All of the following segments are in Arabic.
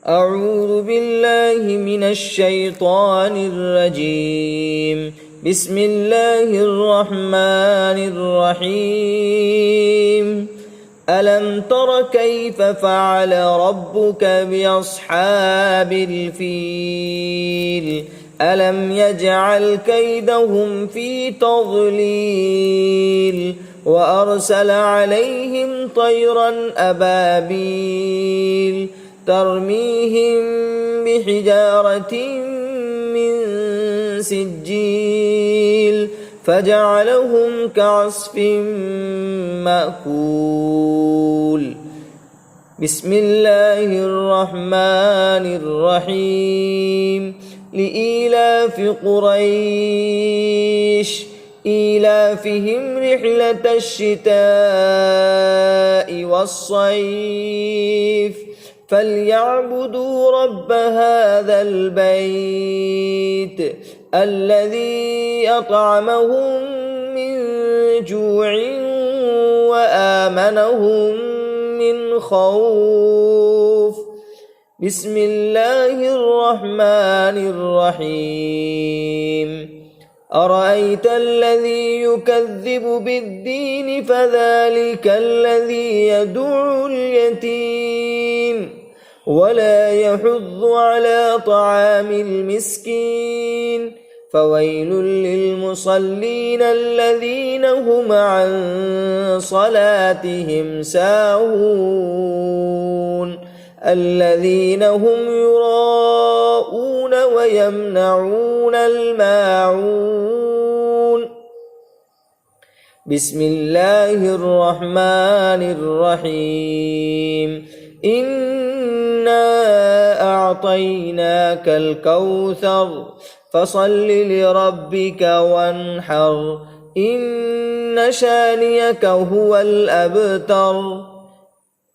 أعوذ بالله من الشيطان الرجيم. بسم الله الرحمن الرحيم. ألم تر كيف فعل ربك بأصحاب الفيل ألم يجعل كيدهم في تضليل وأرسل عليهم طيرا أبابيل ترميهم بحجارة من سجيل فجعلهم كعصف مأكول. بسم الله الرحمن الرحيم. لإيلاف قريش إيلافهم رحلة الشتاء والصيف فليعبدوا رب هذا البيت الذي أطعمهم من جوع وآمنهم من خوف. بسم الله الرحمن الرحيم. أرأيت الذي يكذب بالدين فذلك الذي يدعو اليتيم ولا يحض على طعام المسكين فويل للمصلين الذين هم عن صلاتهم ساهون الذين هم يراءون ويمنعون الماعون. بسم الله الرحمن الرحيم. إنا أعطيناك الكوثر فصل لربك وانحر إن شانئك هو الأبتر.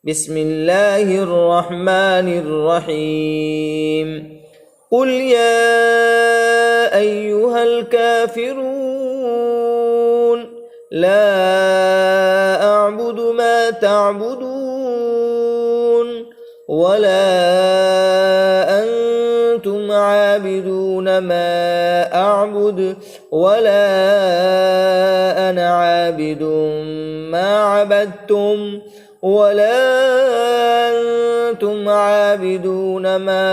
بسم الله الرحمن الرحيم. قل يا أيها الكافرون لا أعبد ما تعبدون ولا أنتم عابدون ما أعبد ولا أنا عابد ما عبدتم ولا أنتم عابدون ما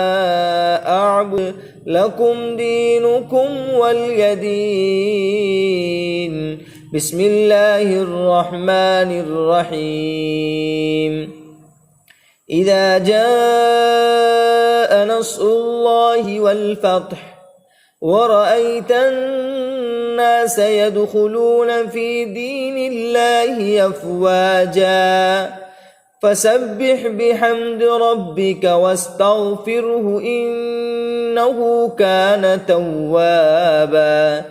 أعبد لكم دينكم ولي دين. بسم الله الرحمن الرحيم. إذا جاء نصر الله والفتح ورأيت الناس يدخلون في دين الله أفواجا فسبح بحمد ربك واستغفره إنه كان توابا.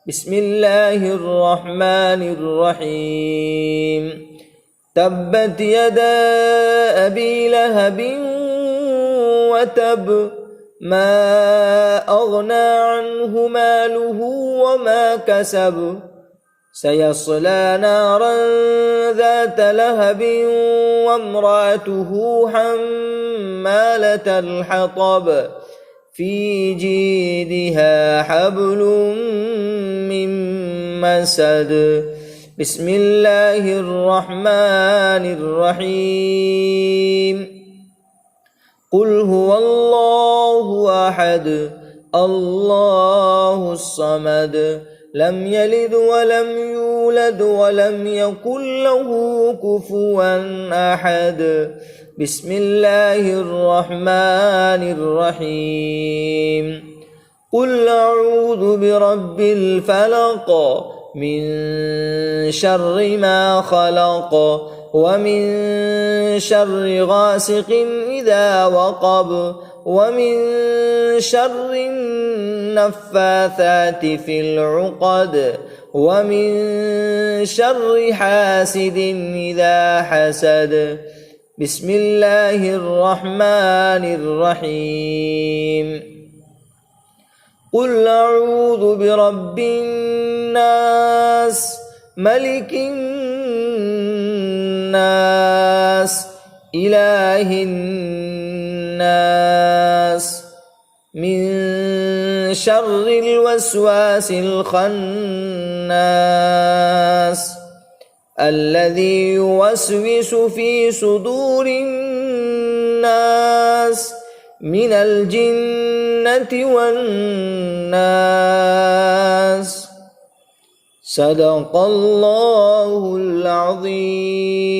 بسم الله الرحمن الرحيم. تبت يدا أبي لهب وتب ما أغنى عنه ماله وما كسب سيصلى نارا ذات لهب وامرأته حمالة الحطب في جيدها حبل من مسد. بسم الله الرحمن الرحيم. قل هو الله أحد الله الصمد لم يلد ولم يولد ولم يكن له كفوا أحد. بسم الله الرحمن الرحيم. قل أعوذ برب الفلق من شر ما خلق ومن شر غاسق إذا وقب ومن شر النفاثات في العقد ومن شر حاسد إذا حسد. بسم الله الرحمن الرحيم. قل أعوذ برب الناس ملك الناس إله الناس الناس من شر الوسواس الخناس الذي يوسوس في صدور الناس من الجنة والناس. صدق الله العظيم.